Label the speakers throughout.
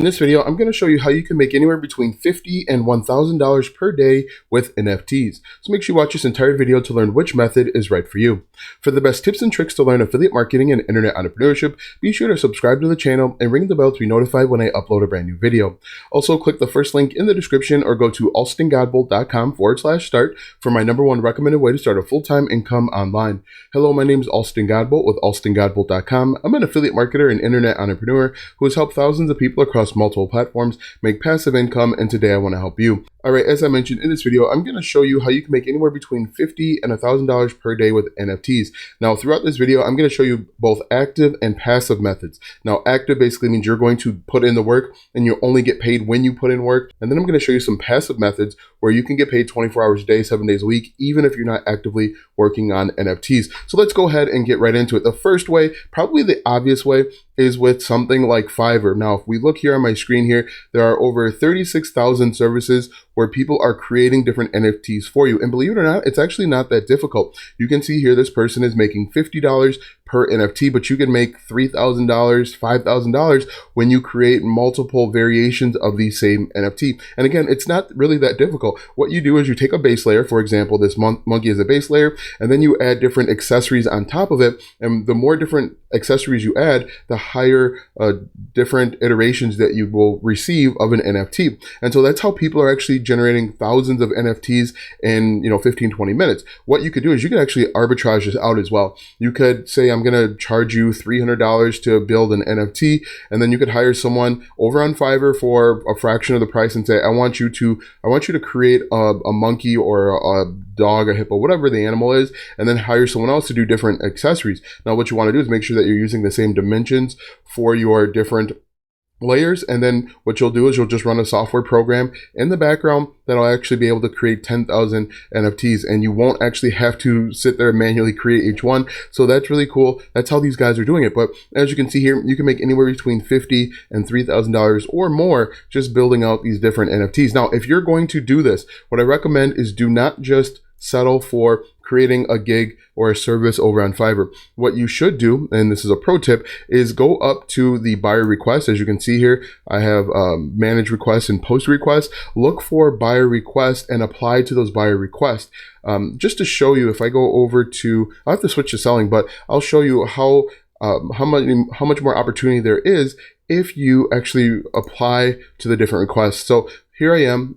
Speaker 1: In this video, I'm going to show you how you can make anywhere between $50 and $1,000 per day with NFTs. So make sure you watch this entire video to learn which method is right for you. For the best tips and tricks to learn affiliate marketing and internet entrepreneurship, be sure to subscribe to the channel and ring the bell to be notified when I upload a brand new video. Also, click the first link in the description or go to alstongodbolt.com/start for my #1 recommended way to start a full-time income online. Hello, my name is Alston Godbolt with alstongodbolt.com. I'm an affiliate marketer and internet entrepreneur who has helped thousands of people across multiple platforms make passive income, and today I want to help you. Alright, as I mentioned in this video, I'm going to show you how you can make anywhere between $50 and $1,000 per day with NFTs. Now, throughout this video, I'm going to show you both active and passive methods. Now, active basically means you're going to put in the work and you only get paid when you put in work. And then I'm going to show you some passive methods where you can get paid 24 hours a day, 7 days a week, even if you're not actively working on NFTs. So let's go ahead and get right into it. The first way, probably the obvious way, is with something like Fiverr. Now, if we look here on my screen here, there are over 36,000 services where people are creating different NFTs for you. And believe it or not, it's actually not that difficult. You can see here, this person is making $50 per NFT, but you can make $3,000, $5,000 when you create multiple variations of the same NFT. And again, it's not really that difficult. What you do is you take a base layer, for example, this monkey is a base layer, and then you add different accessories on top of it. And the more different accessories you add, the higher different iterations that you will receive of an NFT. And so that's how people are actually generating thousands of NFTs in 15, 20 minutes. What you could do is you could actually arbitrage this out as well. You could say, I'm going to charge you $300 to build an NFT, and then you could hire someone over on Fiverr for a fraction of the price and say, I want you to create a monkey or a dog, a hippo, whatever the animal is, and then hire someone else to do different accessories. Now, what you want to do is make sure that you're using the same dimensions for your different layers, and then what you'll do is you'll just run a software program in the background that'll actually be able to create 10,000 NFTs, and you won't actually have to sit there and manually create each one. So that's really cool. That's how these guys are doing it. But as you can see here, you can make anywhere between $50 and $3,000 or more just building out these different NFTs. Now, if you're going to do this, what I recommend is do not just settle for creating a gig or a service over on Fiverr. What you should do, and this is a pro tip, is go up to the buyer request. As you can see here, I have manage requests and post requests. Look for buyer requests and apply to those buyer requests. Just to show you, if I go over to, I'll have to switch to selling, but I'll show you how much more opportunity there is if you actually apply to the different requests. So here I am.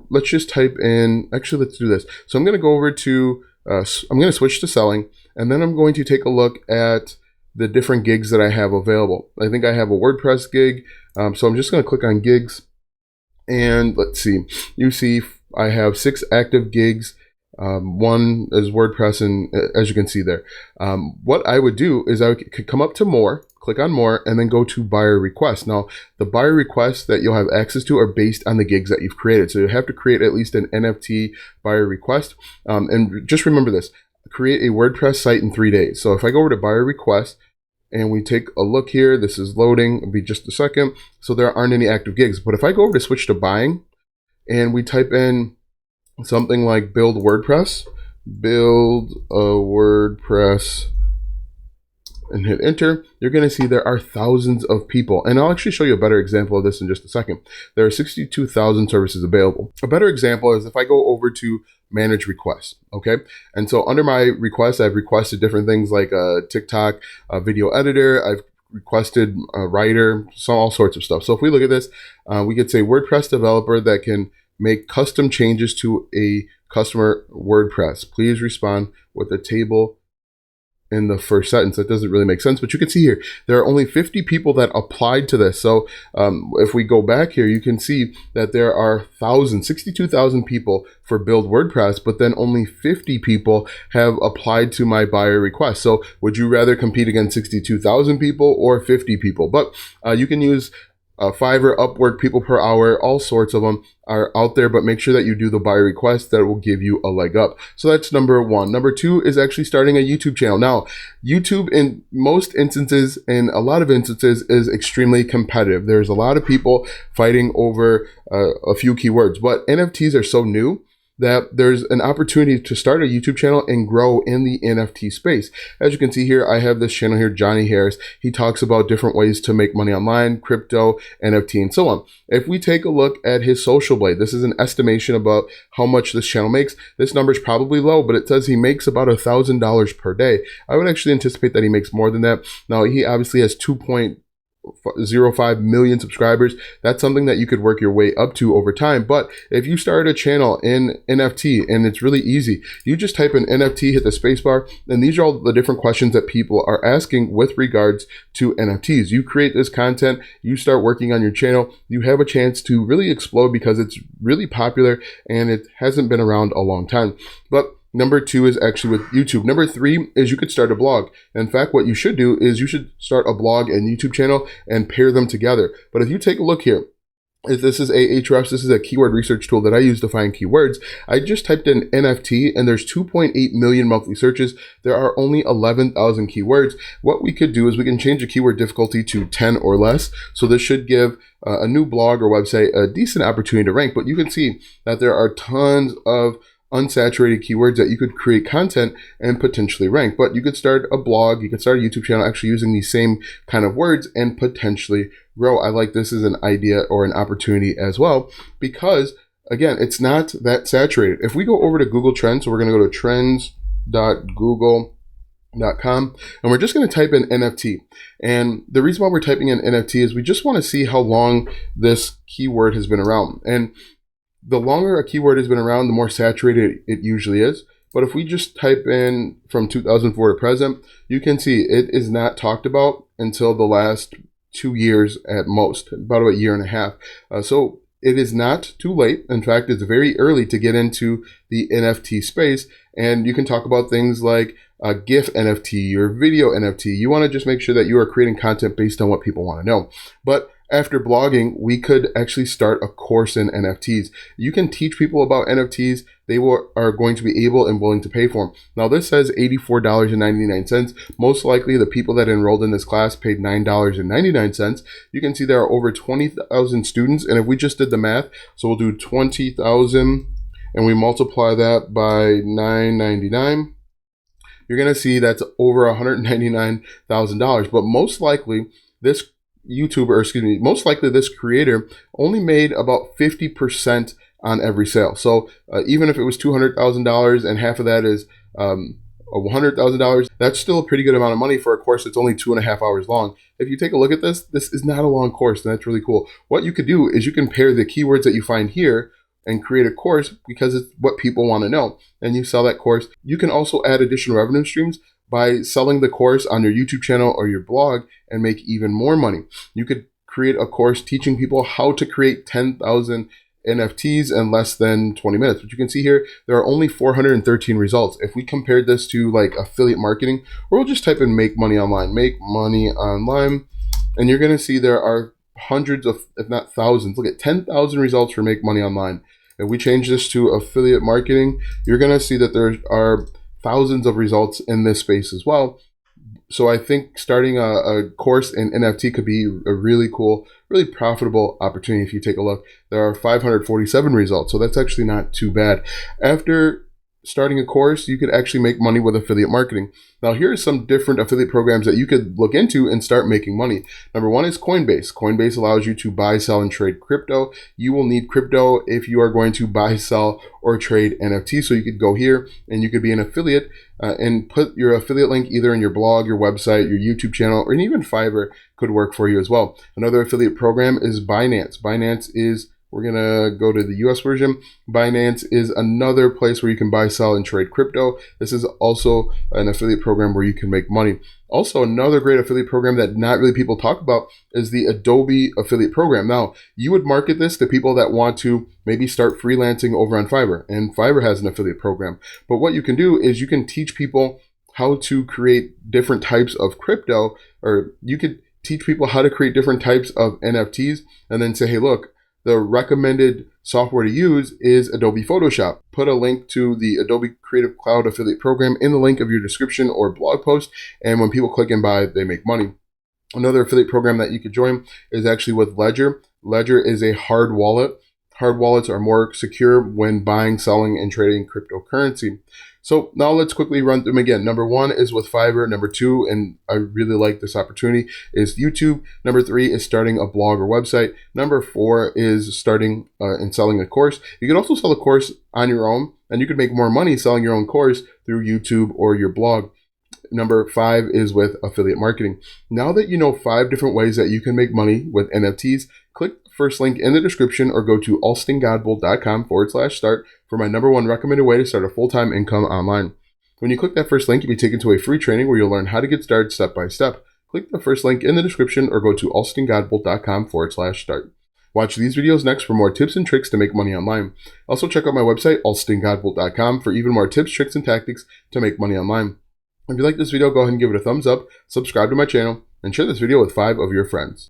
Speaker 1: Let's just type in, actually, let's do this. So I'm going to go over to, I'm going to switch to selling, and then I'm going to take a look at the different gigs that I have available. I think I have a WordPress gig. So I'm just going to click on gigs, and let's see. You see I have 6 active gigs. One is WordPress, and as you can see there, what I would do is I could come up to more, click on more, and then go to buyer requests. Now, the buyer requests that you'll have access to are based on the gigs that you've created. So you have to create at least an NFT buyer request. And just remember this, create a WordPress site in 3 days. So if I go over to buyer requests and we take a look here, this is loading, it'll be just a second. So there aren't any active gigs. But if I go over to switch to buying and we type in something like build a WordPress, and hit enter, you're going to see there are thousands of people. And I'll actually show you a better example of this in just a second. There are 62,000 services available. A better example is if I go over to manage requests, okay? And so under my requests, I've requested different things like a TikTok, a video editor, I've requested a writer, all sorts of stuff. So if we look at this, we could say WordPress developer that can make custom changes to a customer WordPress. Please respond with a table in the first sentence. That doesn't really make sense, but you can see here, there are only 50 people that applied to this. So if we go back here, you can see that there are 62,000 people for build WordPress, but then only 50 people have applied to my buyer request. So would you rather compete against 62,000 people or 50 people? But you can use Fiverr, Upwork, people per hour, all sorts of them are out there, but make sure that you do the buyer request. That will give you a leg up. So that's #1. #2 is actually starting a YouTube channel. Now, YouTube in most instances, in a lot of instances, is extremely competitive. There's a lot of people fighting over a few keywords, but NFTs are so new that there's an opportunity to start a YouTube channel and grow in the NFT space. As you can see here, I have this channel here, Johnny Harris. He talks about different ways to make money online, crypto, NFT, and so on. If we take a look at his Social Blade, this is an estimation about how much this channel makes. This number is probably low, but it says he makes about $1,000 per day. I would actually anticipate that he makes more than that. Now, he obviously has 2.05 million subscribers. That's something that you could work your way up to over time. But if you start a channel in NFT, and it's really easy, you just type in NFT, hit the spacebar, and these are all the different questions that people are asking with regards to NFTs. You create this content, you start working on your channel, you have a chance to really explode because it's really popular and it hasn't been around a long time. But number 2 is actually with YouTube. Number 3 is you could start a blog. In fact, what you should do is you should start a blog and YouTube channel and pair them together. But if you take a look here, if this is Ahrefs, this is a keyword research tool that I use to find keywords. I just typed in NFT and there's 2.8 million monthly searches. There are only 11,000 keywords. What we could do is we can change the keyword difficulty to 10 or less. So this should give a new blog or website a decent opportunity to rank. But you can see that there are tons of unsaturated keywords that you could create content and potentially rank. But you could start a blog, you could start a YouTube channel actually using these same kind of words and potentially grow. I like this as an idea or an opportunity as well, because again, it's not that saturated. If we go over to Google Trends, so we're going to go to trends.google.com and we're just going to type in NFT. And the reason why we're typing in NFT is we just want to see how long this keyword has been around. And the longer a keyword has been around, the more saturated it usually is. But if we just type in from 2004 to present, you can see it is not talked about until the last 2 years at most, about a year and a half. So it is not too late. In fact, it's very early to get into the NFT space. And you can talk about things like a GIF NFT or video NFT. You want to just make sure that you are creating content based on what people want to know. But after blogging, we could actually start a course in NFTs. You can teach people about NFTs. They are going to be able and willing to pay for them. Now, this says $84.99. Most likely, the people that enrolled in this class paid $9.99. You can see there are over 20,000 students. And if we just did the math, so we'll do 20,000 and we multiply that by $9.99. You're going to see that's over $199,000. But most likely, this most likely this creator only made about 50% on every sale. So even if it was $200,000 and half of that is $100,000, that's still a pretty good amount of money for a course that's only 2.5 hours long. If you take a look at this, this is not a long course, and that's really cool. What you could do is you can pair the keywords that you find here and create a course because it's what people want to know, and you sell that course. You can also add additional revenue streams by selling the course on your YouTube channel or your blog and make even more money. You could create a course teaching people how to create 10,000 NFTs in less than 20 minutes. But you can see here, there are only 413 results. If we compared this to like affiliate marketing, or we'll just type in make money online, and you're going to see there are hundreds of, if not thousands, look at 10,000 results for make money online. If we change this to affiliate marketing, you're going to see that there are thousands of results in this space as well. So I think starting a course in NFT could be a really cool, really profitable opportunity. If you take a look, there are 547 results. So that's actually not too bad. After starting a course, you could actually make money with affiliate marketing. Now, here are some different affiliate programs that you could look into and start making money. Number one is Coinbase. Coinbase allows you to buy, sell, and trade crypto. You will need crypto if you are going to buy, sell, or trade NFT. So you could go here and you could be an affiliate and put your affiliate link either in your blog, your website, your YouTube channel, or even Fiverr could work for you as well. Another affiliate program is Binance. Binance is, we're going to go to the US version. Binance is another place where you can buy, sell, and trade crypto. This is also an affiliate program where you can make money. Also, another great affiliate program that not really people talk about is the Adobe affiliate program. Now, you would market this to people that want to maybe start freelancing over on Fiverr, and Fiverr has an affiliate program. But what you can do is you can teach people how to create different types of crypto, or you could teach people how to create different types of NFTs and then say, hey, look, the recommended software to use is Adobe Photoshop. Put a link to the Adobe Creative Cloud affiliate program in the link of your description or blog post. And when people click and buy, they make money. Another affiliate program that you could join is actually with Ledger. Ledger is a hard wallet. hard wallets are more secure when buying, selling, and trading cryptocurrency. So now let's quickly run through them again. Number 1 is with Fiverr. Number 2, and I really like this opportunity, is YouTube. Number 3 is starting a blog or website. Number 4 is starting and selling a course. You can also sell a course on your own, and you could make more money selling your own course through YouTube or your blog. Number 5 is with affiliate marketing. Now that you know 5 different ways that you can make money with NFTs, click the first link in the description or go to alstongodbolt.com/start for my number 1 recommended way to start a full-time income online. When you click that first link, you'll be taken to a free training where you'll learn how to get started step by step. Click the first link in the description or go to alstongodbolt.com/start. Watch these videos next for more tips and tricks to make money online. Also check out my website, alstongodbolt.com, for even more tips, tricks, and tactics to make money online. If you like this video, go ahead and give it a thumbs up, subscribe to my channel, and share this video with 5 of your friends.